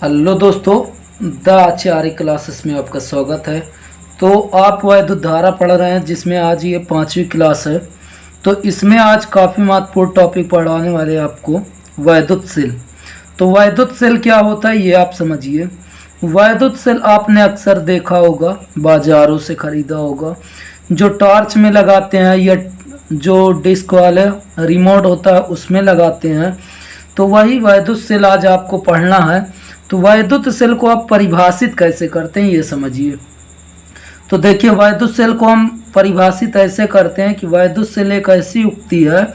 Hello दोस्तों, the Acharya classes में आपका स्वागत है। तो आप वैद्युत धारा पढ़ रहे हैं जिसमें आज ये 5वीं क्लास है। तो इसमें आज काफ़ी महत्वपूर्ण टॉपिक पढ़ाने वाले हैं आपको, वैद्युत सेल। तो वैद्युत सेल क्या होता है ये आप समझिए। वैद्युत सेल आपने अक्सर देखा होगा, बाज़ारों से ख़रीदा होगा, जो टॉर्च में लगाते हैं या जो डिस्क वाले रिमोट होता है उसमें लगाते हैं। तो वही वैद्युत सेल आज आपको पढ़ना है। तो वैद्युत सेल को आप परिभाषित कैसे करते हैं ये समझिए। तो देखिए, वैद्युत सेल को हम परिभाषित ऐसे करते हैं कि वैद्युत सेल एक ऐसी युक्ति है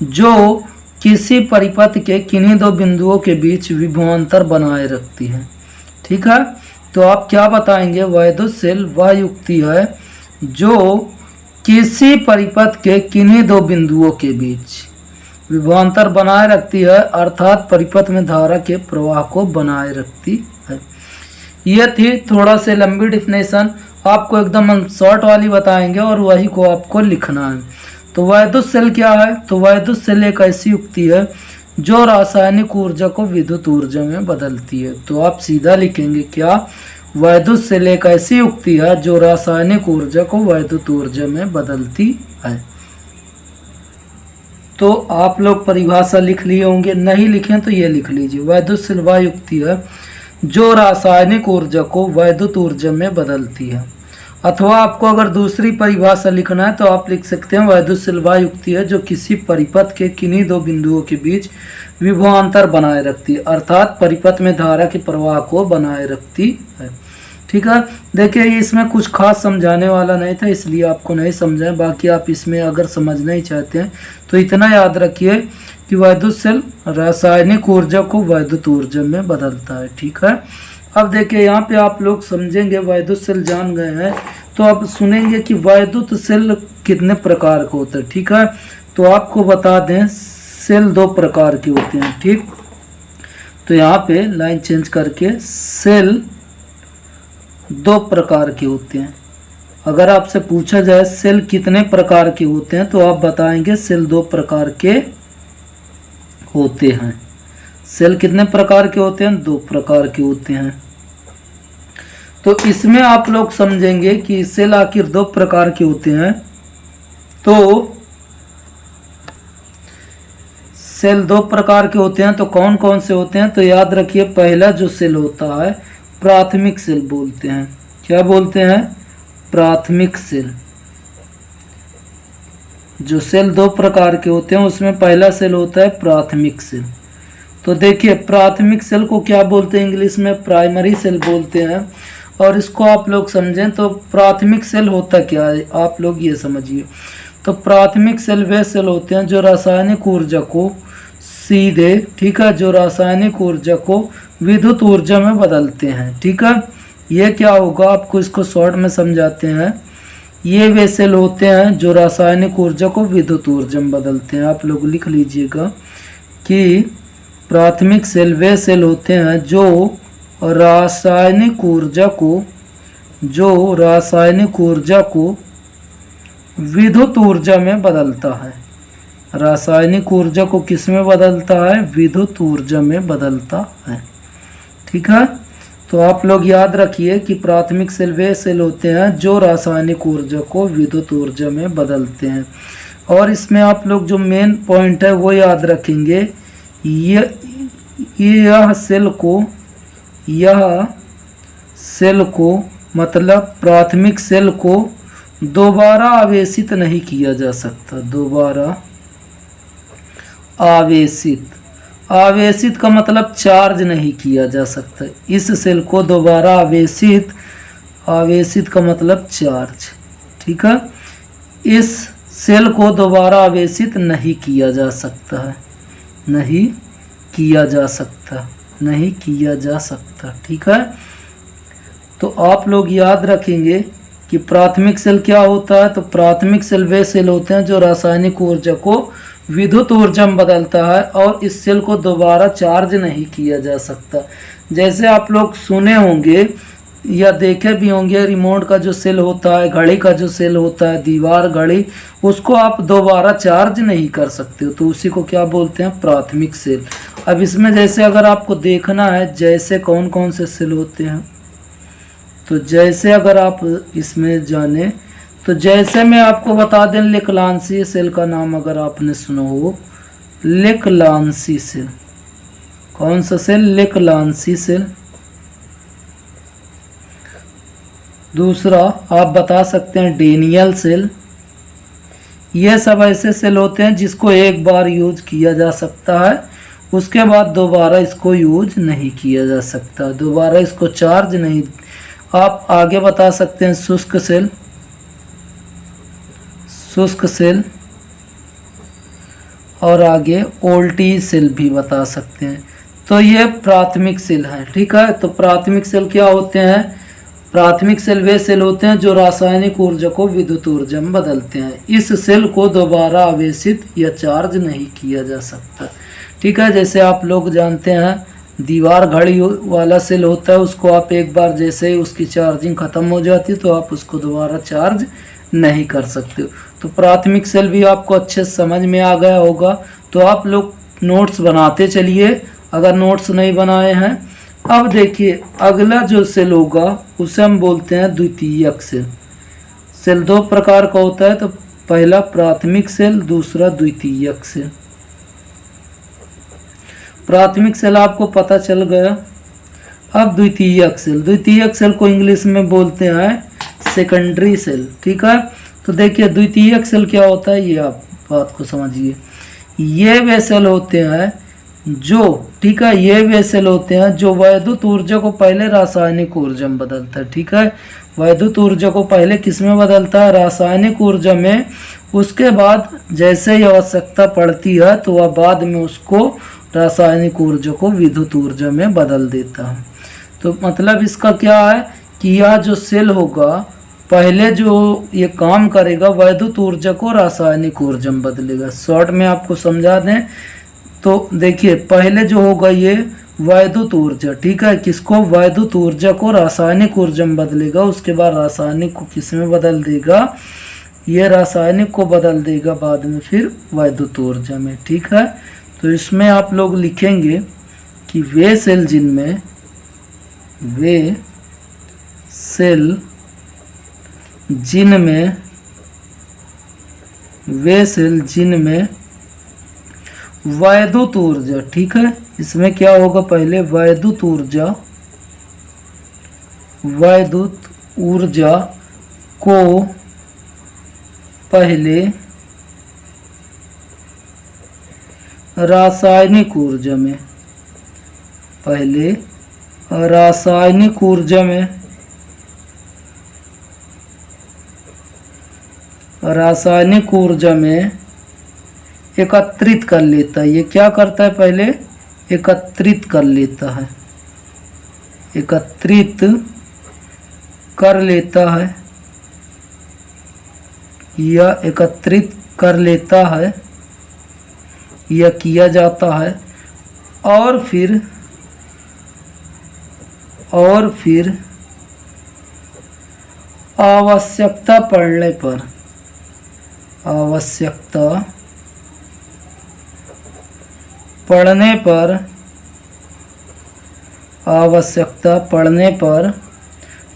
जो किसी परिपथ के किन्हीं दो बिंदुओं के बीच विभवांतर बनाए रखती है। ठीक है, तो आप क्या बताएंगे? वैद्युत सेल वह युक्ति है जो किसी परिपथ के किन्हीं दो बिंदुओं के बीच विभवांतर बनाए रखती है, अर्थात परिपथ में धारा के प्रवाह को बनाए रखती है। यह थी थोड़ा से लंबी डिफिनेशन, आपको एकदम हम शॉर्ट वाली बताएंगे और वही को आपको लिखना है। तो वैद्युत सेल क्या है? तो वैद्युत सेल एक ऐसी युक्ति है जो रासायनिक ऊर्जा को विद्युत ऊर्जा में बदलती है। तो आप सीधा लिखेंगे क्या? वैद्युत सेल एक ऐसी युक्ति है जो रासायनिक ऊर्जा को वैद्युत ऊर्जा में बदलती है। तो आप लोग परिभाषा लिख लिए होंगे, नहीं लिखें तो ये लिख लीजिए। वैद्युत सेल वह युक्ति है जो रासायनिक ऊर्जा को वैद्युत ऊर्जा में बदलती है। अथवा आपको अगर दूसरी परिभाषा लिखना है तो आप लिख सकते हैं वैद्युत सेल वह युक्ति है जो किसी परिपथ के किन्हीं दो बिंदुओं के बीच विभवांतर बनाए रखती है, अर्थात परिपथ में धारा के प्रवाह को बनाए रखती है। ठीक है, देखिए इसमें कुछ खास समझाने वाला नहीं था, इसलिए आपको नहीं समझाएं। बाकी आप इसमें अगर समझना ही चाहते हैं तो इतना याद रखिए कि वैद्युत सेल रासायनिक ऊर्जा को वैद्युत ऊर्जा में बदलता है। ठीक है, अब देखिए यहाँ पे आप लोग समझेंगे, वैद्युत सेल जान गए हैं तो अब सुनेंगे कि वैद्युत सेल कितने प्रकार का होता है। ठीक है, तो आपको बता दें सेल दो प्रकार के होते हैं। ठीक, तो यहाँ पे लाइन चेंज करके सेल दो प्रकार के होते हैं। अगर आपसे पूछा जाए सेल कितने प्रकार के होते हैं तो आप बताएंगे सेल दो प्रकार के होते हैं। सेल कितने प्रकार के होते हैं? दो प्रकार के होते हैं। तो इसमें आप लोग समझेंगे कि सेल आखिर दो प्रकार के होते हैं। तो सेल दो प्रकार के होते हैं तो कौन कौन से होते हैं? तो याद रखिए, पहला जो सेल होता है प्राथमिक सेल बोलते हैं। क्या बोलते हैं? प्राथमिक सेल। जो सेल दो प्रकार के होते हैं उसमें पहला सेल होता है प्राथमिक सेल। तो देखिए, प्राथमिक सेल को क्या बोलते हैं? इंग्लिश में प्राइमरी सेल बोलते हैं। और इसको आप लोग समझें तो प्राथमिक सेल होता क्या है, आप लोग ये समझिए। तो प्राथमिक सेल वे सेल होते हैं जो रासायनिक ऊर्जा को सीधे, ठीक है, जो रासायनिक ऊर्जा को विद्युत ऊर्जा में बदलते हैं। ठीक है, ये क्या होगा आपको इसको शॉर्ट में समझाते हैं। ये वे सेल होते हैं जो रासायनिक ऊर्जा को विद्युत ऊर्जा में बदलते हैं। आप लोग लिख लीजिएगा कि प्राथमिक सेल वे सेल होते हैं जो रासायनिक ऊर्जा को विद्युत ऊर्जा में बदलता है। रासायनिक ऊर्जा को किस में बदलता है? विद्युत ऊर्जा में बदलता है। ठीक है, तो आप लोग याद रखिए कि प्राथमिक सेल वे सेल होते हैं जो रासायनिक ऊर्जा को विद्युत ऊर्जा में बदलते हैं। और इसमें आप लोग जो मेन पॉइंट है वो याद रखेंगे, यह सेल को मतलब प्राथमिक सेल को दोबारा आवेशित नहीं किया जा सकता। दोबारा आवेशित का मतलब चार्ज नहीं किया जा सकता। इस सेल को दोबारा आवेशित का मतलब चार्ज। ठीक है, इस सेल को दोबारा आवेशित नहीं किया जा सकता है, नहीं किया जा सकता। ठीक है, तो आप लोग याद रखेंगे कि प्राथमिक सेल क्या होता है। तो प्राथमिक सेल वे सेल होते हैं जो रासायनिक ऊर्जा को विद्युत ऊर्जा में बदलता है और इस सेल को दोबारा चार्ज नहीं किया जा सकता। जैसे आप लोग सुने होंगे या देखे भी होंगे, रिमोट का जो सेल होता है, घड़ी का जो सेल होता है, दीवार घड़ी, उसको आप दोबारा चार्ज नहीं कर सकते हो, तो उसी को क्या बोलते हैं? प्राथमिक सेल। अब इसमें जैसे अगर आपको देखना है जैसे कौन कौन से सेल होते हैं, तो जैसे अगर आप इसमें जाने तो जैसे मैं आपको बता दें, लिकलांसी सेल का नाम अगर आपने सुना हो, लिकलांसी सेल। कौन सा सेल? लिकलांसी सेल। दूसरा आप बता सकते हैं डेनियल सेल। ये सब ऐसे सेल होते हैं जिसको एक बार यूज किया जा सकता है, उसके बाद दोबारा इसको यूज नहीं किया जा सकता, दोबारा इसको चार्ज नहीं। आप आगे बता सकते हैं शुष्क सेल, शुष्क सेल, और आगे ओल्टी सेल भी बता सकते हैं। तो ये प्राथमिक सेल है, ठीक है। तो प्राथमिक सेल क्या होते हैं? प्राथमिक सेल वे सेल होते हैं जो रासायनिक ऊर्जा को विद्युत ऊर्जा में बदलते हैं। इस सेल को दोबारा आवेशित या चार्ज नहीं किया जा सकता, ठीक है। जैसे आप लोग जानते हैं दीवार घड़ी वाला सेल होता है, उसको आप एक बार जैसे ही उसकी चार्जिंग ख़त्म हो जाती है तो आप उसको दोबारा चार्ज नहीं कर सकते हो। तो प्राथमिक सेल भी आपको अच्छे समझ में आ गया होगा। तो आप लोग नोट्स बनाते चलिए अगर नोट्स नहीं बनाए हैं। अब देखिए अगला जो सेल होगा उसे हम बोलते हैं द्वितीयक सेल। सेल दो प्रकार का होता है, तो पहला प्राथमिक सेल, दूसरा द्वितीयक सेल। प्राथमिक सेल आपको पता चल गया। अब द्वितीयक सेल, द्वितीयक सेल को इंग्लिश में बोलते हैं सेकेंडरी सेल, ठीक है। तो देखिए द्वितीयक सेल क्या होता है, ये आप बात को समझिए। ये वे सेल होते हैं जो, ठीक है, ये वे सेल होते हैं जो वैद्युत ऊर्जा को पहले रासायनिक ऊर्जा में बदलता है, ठीक है। वैद्युत ऊर्जा को पहले किस में बदलता है? रासायनिक ऊर्जा में। उसके बाद जैसे ही आवश्यकता पड़ती है तो वह बाद में उसको रासायनिक ऊर्जा को विद्युत ऊर्जा में बदल देता है। तो मतलब इसका क्या है कि यह जो सेल होगा पहले जो ये काम करेगा वैद्युत ऊर्जा को रासायनिक ऊर्जा में बदलेगा। शॉर्ट में आपको समझा दें तो देखिए पहले जो होगा ये वैद्युत ऊर्जा, ठीक है, किसको? वैद्युत ऊर्जा को रासायनिक ऊर्जा में बदलेगा। उसके बाद रासायनिक को किस में बदल देगा? ये रासायनिक को बदल देगा बाद में फिर वैद्युत ऊर्जा में, ठीक है। तो इसमें आप लोग लिखेंगे कि वे सेल जिनमें, वे सेल जिनमें, वे सेल जिनमें वैद्युत ऊर्जा, ठीक है, इसमें क्या होगा? पहले वैद्युत ऊर्जा, वैद्युत ऊर्जा को पहले रासायनिक ऊर्जा में, पहले रासायनिक ऊर्जा में, रासायनिक ऊर्जा में एकत्रित कर लेता है। ये क्या करता है? पहले एकत्रित कर लेता है, एकत्रित कर लेता है, या एकत्रित कर लेता है, या किया जाता है। और फिर आवश्यकता पड़ने पर, आवश्यकता पड़ने पर, आवश्यकता पड़ने पर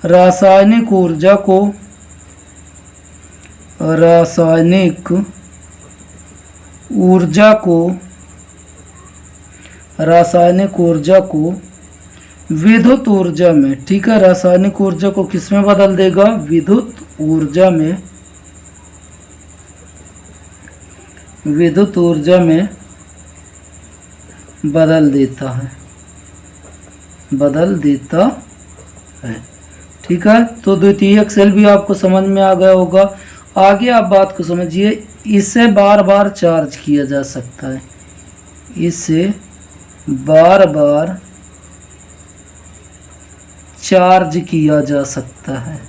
रासायनिक ऊर्जा को, रासायनिक ऊर्जा को, रासायनिक ऊर्जा को विद्युत ऊर्जा में, ठीक है, रासायनिक ऊर्जा को किस में बदल देगा? विद्युत ऊर्जा में, विद्युत ऊर्जा में बदल देता है, बदल देता है, ठीक है। तो द्वितीयक सेल भी आपको समझ में आ गया होगा। आगे आप बात को समझिए, इसे बार बार चार्ज किया जा सकता है, इसे बार बार चार्ज किया जा सकता है,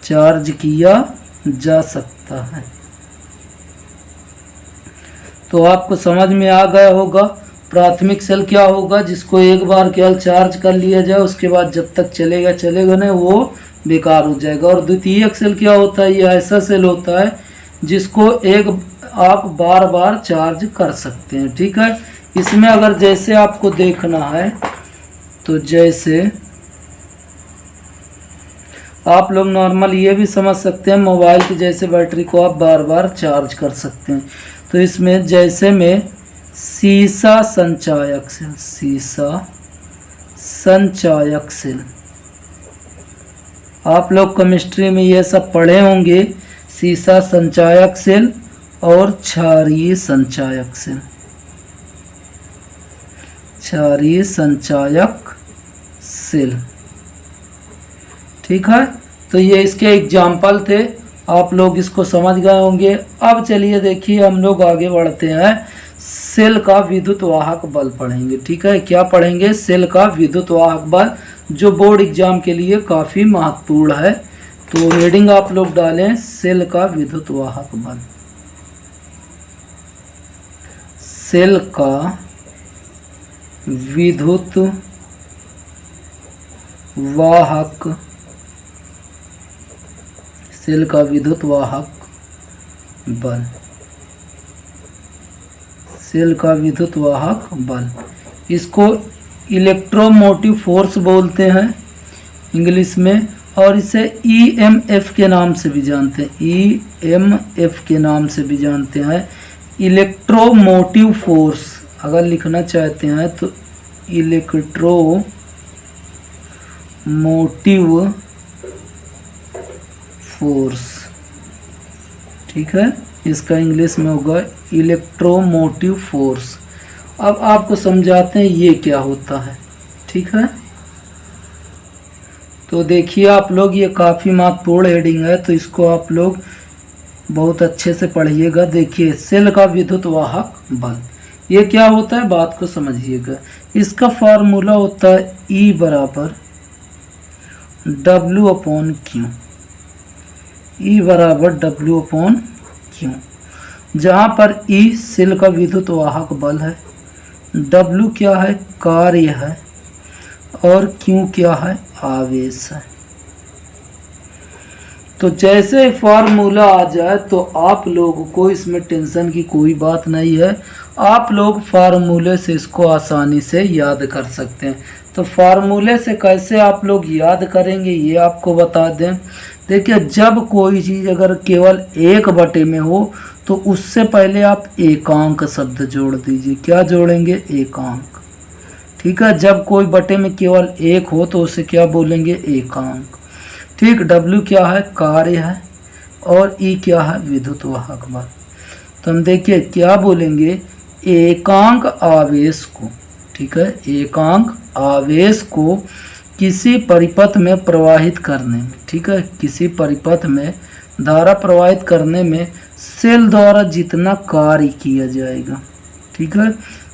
चार्ज किया जा सकता है। तो आपको समझ में आ गया होगा प्राथमिक सेल क्या होगा, जिसको एक बार केवल चार्ज कर लिया जाए, उसके बाद जब तक चलेगा चलेगा नहीं, वो बेकार हो जाएगा। और द्वितीयक सेल क्या होता है? ये ऐसा सेल होता है जिसको एक आप बार बार चार्ज कर सकते हैं, ठीक है। इसमें अगर जैसे आपको देखना है तो जैसे आप लोग नॉर्मल ये भी समझ सकते हैं, मोबाइल की जैसे बैटरी को आप बार बार चार्ज कर सकते हैं। तो इसमें जैसे में सीसा संचायक सेल, सीसा संचायक सेल, आप लोग केमिस्ट्री में ये सब पढ़े होंगे, सीसा संचायक सेल और क्षारीय संचायक सेल, क्षारीय संचायक सेल। ठीक है, तो ये इसके एग्जाम्पल थे, आप लोग इसको समझ गए होंगे। अब चलिए देखिए हम लोग आगे बढ़ते हैं, सेल का विद्युत वाहक बल पढ़ेंगे। ठीक है, क्या पढ़ेंगे? सेल का विद्युत वाहक बल, जो बोर्ड एग्जाम के लिए काफ़ी महत्वपूर्ण है। तो हेडिंग आप लोग डालें, सेल का विद्युत वाहक बल। सेल का विद्युत वाहक, सेल का विद्युत वाहक बल, सेल का विद्युत वाहक बल, इसको इलेक्ट्रोमोटिव फोर्स बोलते हैं इंग्लिश में, और इसे ईएमएफ के नाम से भी जानते हैं, ईएमएफ के नाम से भी जानते हैं। इलेक्ट्रोमोटिव फोर्स अगर लिखना चाहते हैं तो इलेक्ट्रोमोटिव फोर्स, ठीक है, इसका इंग्लिश में होगा इलेक्ट्रोमोटिव फोर्स। अब आपको समझाते हैं ये क्या होता है। ठीक है, तो देखिए आप लोग, ये काफ़ी महत्वपूर्ण हेडिंग है, तो इसको आप लोग बहुत अच्छे से पढ़िएगा। देखिए, सेल का विद्युत वाहक बल, ये क्या होता है, बात को समझिएगा। इसका फार्मूला होता है E बराबर W/Q, E बराबर W/Q, जहाँ पर E सेल का विद्युत वाहक बल है, W क्या है, कार्य है, और Q क्या है, आवेश है। तो जैसे फार्मूला आ जाए तो आप लोगों को इसमें टेंशन की कोई बात नहीं है, आप लोग फार्मूले से इसको आसानी से याद कर सकते हैं। तो फार्मूले से कैसे आप लोग याद करेंगे ये आपको बता दें। देखिए, जब कोई चीज़ अगर केवल 1/, में हो तो उससे पहले आप एकांक शब्द जोड़ दीजिए। क्या जोड़ेंगे, एकांक। ठीक है, जब कोई बटे में केवल 1 हो तो उसे क्या बोलेंगे, एकांक। ठीक, W क्या है, कार्य है, और E क्या है, विद्युत वाहक बल। तो हम देखिए क्या बोलेंगे, एकांक आवेश को, ठीक है, एकांक आवेश को किसी परिपथ में प्रवाहित करने में, ठीक है, किसी परिपथ में धारा प्रवाहित करने में सेल द्वारा जितना कार्य किया जाएगा। ठीक है,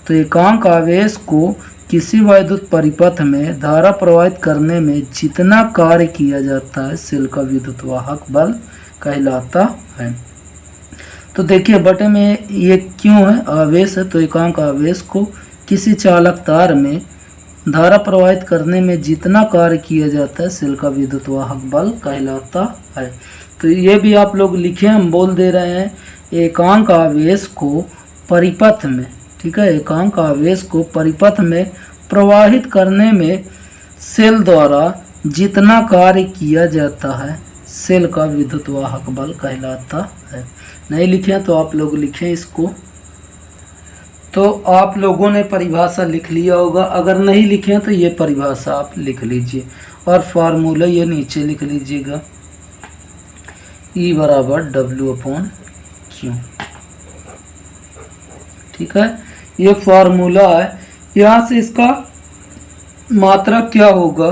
तो एकांक आवेश को किसी वैद्युत परिपथ में धारा प्रवाहित करने में जितना कार्य किया जाता है, सेल का विद्युत वाहक बल कहलाता है। तो देखिए, बटे में ये क्यों है, आवेश है, तो एकांक आवेश को किसी चालक तार में धारा प्रवाहित करने में जितना कार्य किया जाता है, सेल का विद्युत वाहक बल कहलाता है। तो ये भी आप लोग लिखें, हम बोल दे रहे हैं, एकांक आवेश को परिपथ में, ठीक है, एकांक आवेश को परिपथ में प्रवाहित करने में सेल द्वारा जितना कार्य किया जाता है, सेल का विद्युत वाहक बल कहलाता है। नहीं लिखे तो आप लोग लिखें इसको। तो आप लोगों ने परिभाषा लिख लिया होगा, अगर नहीं लिखे तो ये परिभाषा आप लिख लीजिए, और फार्मूला ये नीचे लिख लीजिएगा, E बराबर W/Q। ठीक है, ये फार्मूला है। यहाँ से इसका मात्रक क्या होगा,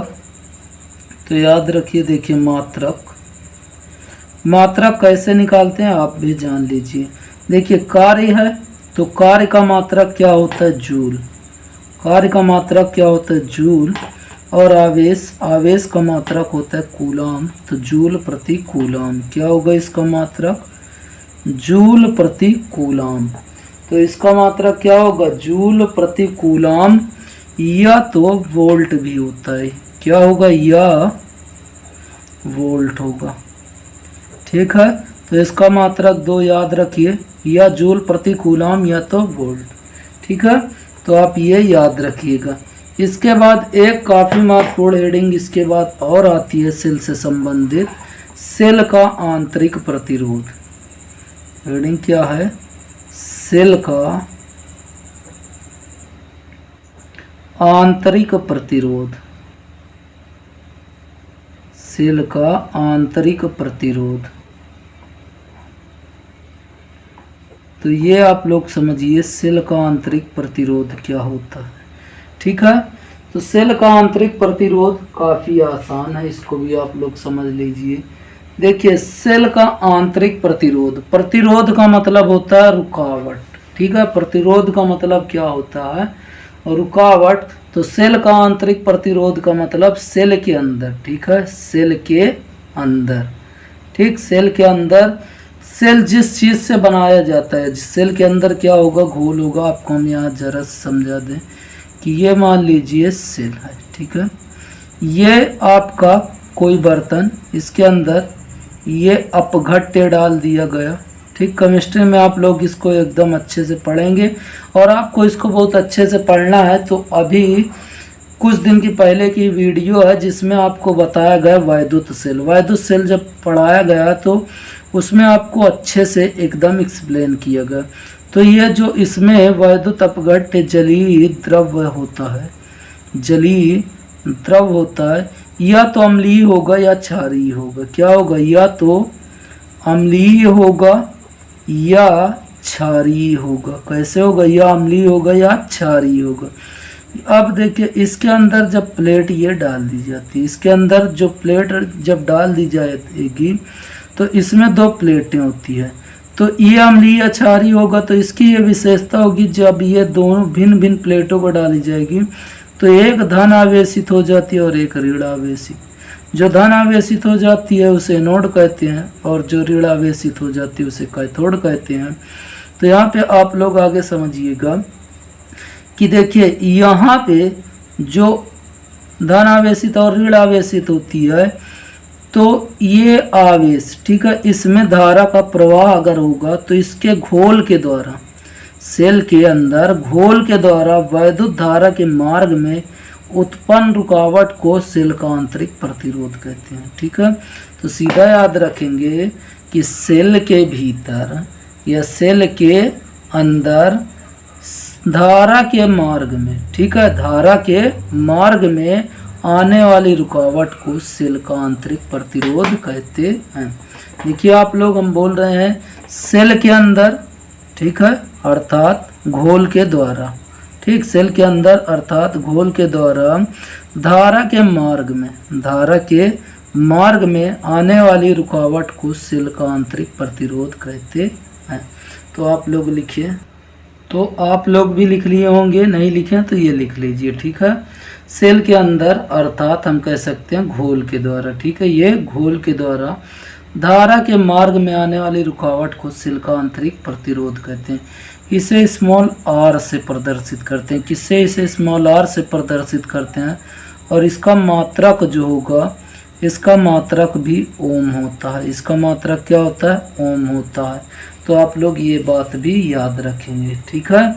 तो याद रखिए, देखिए मात्रक कैसे निकालते हैं आप भी जान लीजिए। देखिए, कार्य है तो कार्य का मात्रक क्या होता है, जूल, कार्य का मात्रक क्या होता है, जूल, और आवेश का मात्रक होता है कूलाम, तो जूल प्रति कूलाम। क्या होगा इसका मात्रक, जूल प्रति कूलाम। तो इसका मात्रक क्या होगा, जूल प्रति कूलाम, या तो वोल्ट भी होता है, क्या होगा, या वोल्ट होगा। ठीक है, तो इसका मात्रक 2 याद रखिए, या जूल प्रति कूलाम या तो वोल्ट। ठीक है, तो आप ये याद रखिएगा। इसके बाद एक काफ़ी महत्वपूर्ण हेडिंग इसके बाद और आती है सेल से संबंधित, सेल का आंतरिक प्रतिरोध। हेडिंग क्या है? सेल का आंतरिक प्रतिरोध। सेल का आंतरिक प्रतिरोध। तो ये आप लोग समझिए सेल का आंतरिक प्रतिरोध क्या होता है। ठीक है, तो सेल का आंतरिक प्रतिरोध काफ़ी आसान है, इसको भी आप लोग समझ लीजिए। देखिए सेल का आंतरिक प्रतिरोध, प्रतिरोध का मतलब होता है रुकावट। ठीक है, प्रतिरोध का मतलब क्या होता है? रुकावट। तो सेल का आंतरिक प्रतिरोध का मतलब सेल के अंदर। ठीक है, सेल के अंदर। ठीक, सेल के अंदर, सेल जिस चीज़ से बनाया जाता है, सेल के अंदर क्या होगा? घोल होगा। आपको हम यहाँ जरा समझा दें कि ये मान लीजिए सेल है। ठीक है, ये आपका कोई बर्तन, इसके अंदर ये अपघट्य डाल दिया गया। ठीक, केमिस्ट्री में आप लोग इसको एकदम अच्छे से पढ़ेंगे और आपको इसको बहुत अच्छे से पढ़ना है। तो अभी कुछ दिन की पहले की वीडियो है जिसमें आपको बताया गया वैद्युत सेल। वैद्युत सेल जब पढ़ाया गया तो उसमें आपको अच्छे से एकदम एक्सप्लेन किया गया। तो ये जो इसमें वैद्युत अपघट्य जलीय द्रव होता है, जलीय द्रव होता है, या तो अम्लीय होगा या क्षारीय होगा। क्या होगा? या तो अम्लीय होगा या क्षारीय होगा। कैसे होगा? या अम्लीय होगा या क्षारीय होगा। अब देखिए इसके अंदर जब प्लेट ये डाल दी जाती है, इसके अंदर जो प्लेट जब डाल दी जाएगी तो इसमें दो प्लेटें होती है। तो ये अम्लीय या क्षारीय होगा, तो इसकी ये विशेषता होगी जब ये दोनों भिन्न भिन्न प्लेटों पर डाली जाएगी तो एक धन आवेशित हो जाती है और एक ऋण आवेशित। जो धन आवेशित हो जाती है उसे एनोड कहते हैं और जो ऋण आवेशित हो जाती है उसे कैथोड कहते हैं। तो यहाँ पे आप लोग आगे समझिएगा कि देखिए यहाँ पे जो धन आवेशित और ऋण आवेशित होती है तो ये आवेश, ठीक है, इसमें धारा का प्रवाह अगर होगा तो इसके घोल के द्वारा, सेल के अंदर घोल के द्वारा वैद्युत धारा के मार्ग में उत्पन्न रुकावट को सेल का आंतरिक प्रतिरोध कहते हैं। ठीक है, तो सीधा याद रखेंगे कि सेल के भीतर या सेल के अंदर धारा के मार्ग में, ठीक है, धारा के मार्ग में आने वाली रुकावट को सेल का आंतरिक प्रतिरोध कहते हैं। देखिए आप लोग, हम बोल रहे हैं सेल के अंदर, ठीक है, अर्थात घोल के द्वारा, ठीक, सेल के अंदर अर्थात घोल के द्वारा धारा के मार्ग में, धारा के मार्ग में आने वाली रुकावट को सेल का आंतरिक प्रतिरोध कहते हैं। तो आप लोग लिखिए, तो आप लोग भी लिख लिए होंगे, नहीं लिखे तो ये लिख लीजिए। ठीक है, सेल के अंदर अर्थात हम कह सकते हैं घोल के द्वारा, ठीक है, ये घोल के द्वारा धारा के मार्ग में आने वाली रुकावट को सेल का आंतरिक प्रतिरोध कहते हैं। इसे स्मॉल आर से प्रदर्शित करते हैं। किससे? इसे स्मॉल आर से प्रदर्शित करते हैं और इसका मात्रक जो होगा, इसका मात्रक भी ओम होता है। इसका मात्रक क्या होता है? ओम होता है। तो आप लोग ये बात भी याद रखेंगे। ठीक है,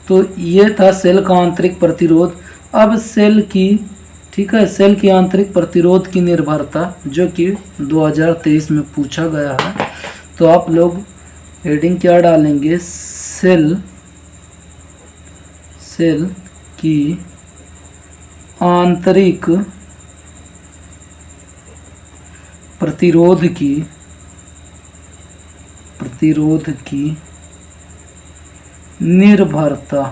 तो ये था सेल का आंतरिक प्रतिरोध। अब सेल की, ठीक है, सेल की आंतरिक प्रतिरोध की निर्भरता जो कि 2023 में पूछा गया है। तो आप लोग हेडिंग क्या डालेंगे? सेल की आंतरिक प्रतिरोध की निर्भरता।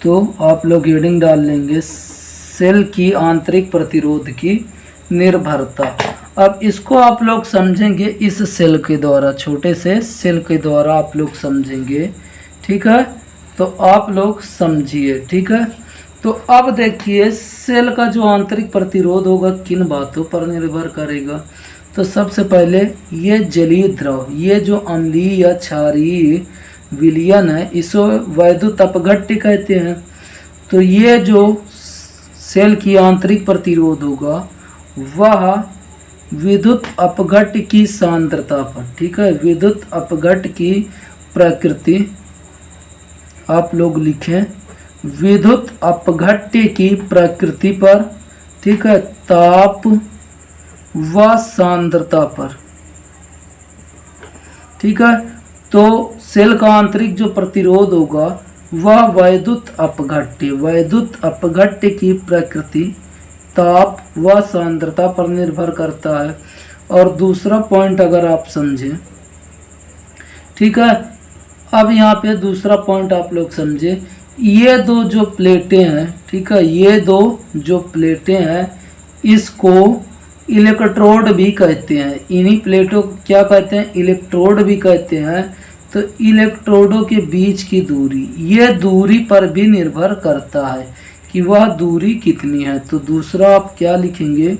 तो आप लोग हेडिंग डाल लेंगे सेल की आंतरिक प्रतिरोध की निर्भरता। अब इसको आप लोग समझेंगे इस सेल के द्वारा, छोटे से सेल के द्वारा आप लोग समझेंगे। ठीक है, तो आप लोग समझिए। ठीक है, तो अब देखिए सेल का जो आंतरिक प्रतिरोध होगा किन बातों पर निर्भर करेगा। तो सबसे पहले ये जलीय द्रव, ये जो अम्लीय या क्षारीय विलयन है, इसे वैद्युत अपघट्य कहते हैं। तो ये जो सेल की आंतरिक प्रतिरोध होगा वह विद्युत अपघट्य की सांद्रता पर, ठीक है, विद्युत अपघट्य की प्रकृति आप लोग लिखें विद्युत अपघट्य की प्रकृति पर, ठीक है, ताप व सांद्रता पर, ठीक है। तो सेल का आंतरिक जो प्रतिरोध होगा वह वैद्युत अपघट्य की प्रकृति, ताप व सांद्रता पर निर्भर करता है। और दूसरा पॉइंट अगर आप समझें, ठीक है, अब यहाँ पे दूसरा पॉइंट आप लोग समझे, ये दो जो प्लेटें हैं, ठीक है, ये दो जो प्लेटें हैं इसको इलेक्ट्रोड भी कहते हैं। इन्हीं प्लेटों को क्या कहते हैं? इलेक्ट्रोड भी कहते हैं। तो इलेक्ट्रोडों के बीच की दूरी, ये दूरी पर भी निर्भर करता है कि वह दूरी कितनी है। तो दूसरा आप क्या लिखेंगे?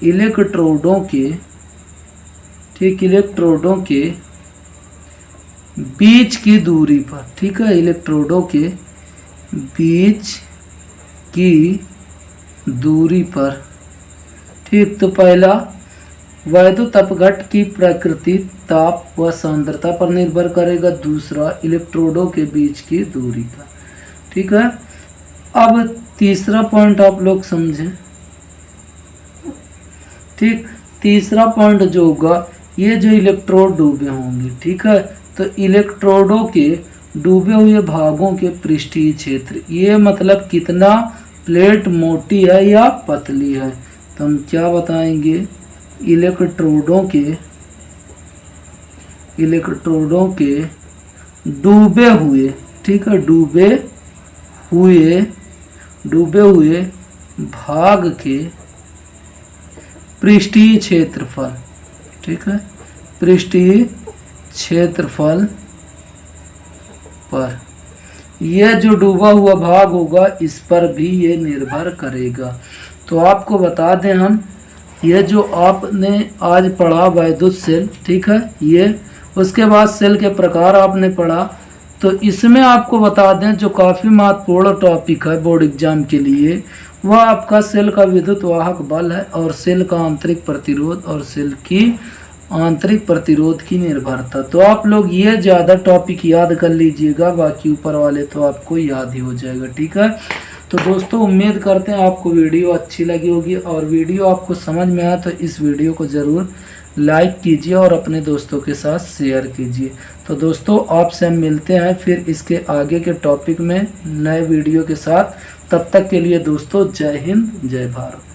इलेक्ट्रोडों के, ठीक, इलेक्ट्रोडों के बीच की दूरी पर, ठीक है, इलेक्ट्रोडों के बीच की दूरी पर, ठीक। तो पहला वैद्युत अपघट्य की प्रकृति ताप व सांद्रता पर निर्भर करेगा, दूसरा इलेक्ट्रोडों के बीच की दूरी पर, ठीक है। अब तीसरा पॉइंट आप लोग समझें, ठीक। तीसरा पॉइंट जो होगा, ये जो इलेक्ट्रोड डूबे होंगे, ठीक है, तो इलेक्ट्रोडों के डूबे हुए भागों के पृष्ठीय क्षेत्र, ये मतलब कितना प्लेट मोटी है या पतली है। तो हम क्या बताएंगे? इलेक्ट्रोडों के डूबे हुए, ठीक है, डूबे हुए भाग के पृष्ठीय क्षेत्रफल, ठीक है, पृष्ठीय क्षेत्रफल पर, यह जो डूबा हुआ भाग होगा इस पर भी ये निर्भर करेगा। तो आपको बता दें हम, ये जो आपने आज पढ़ा वैद्युत सेल, ठीक है, ये उसके बाद सेल के प्रकार आपने पढ़ा। तो इसमें आपको बता दें जो काफ़ी महत्वपूर्ण टॉपिक है बोर्ड एग्जाम के लिए, वह आपका सेल का विद्युत वाहक बल है और सेल का आंतरिक प्रतिरोध और सेल की आंतरिक प्रतिरोध की निर्भरता। तो आप लोग ये ज़्यादा टॉपिक याद कर लीजिएगा, बाकी ऊपर वाले तो आपको याद ही हो जाएगा, ठीक है। तो दोस्तों उम्मीद करते हैं आपको वीडियो अच्छी लगी होगी, और वीडियो आपको समझ में आया तो इस वीडियो को ज़रूर लाइक कीजिए और अपने दोस्तों के साथ शेयर कीजिए। तो दोस्तों आपसे हम मिलते हैं फिर इसके आगे के टॉपिक में नए वीडियो के साथ। तब तक के लिए दोस्तों जय हिंद, जय भारत।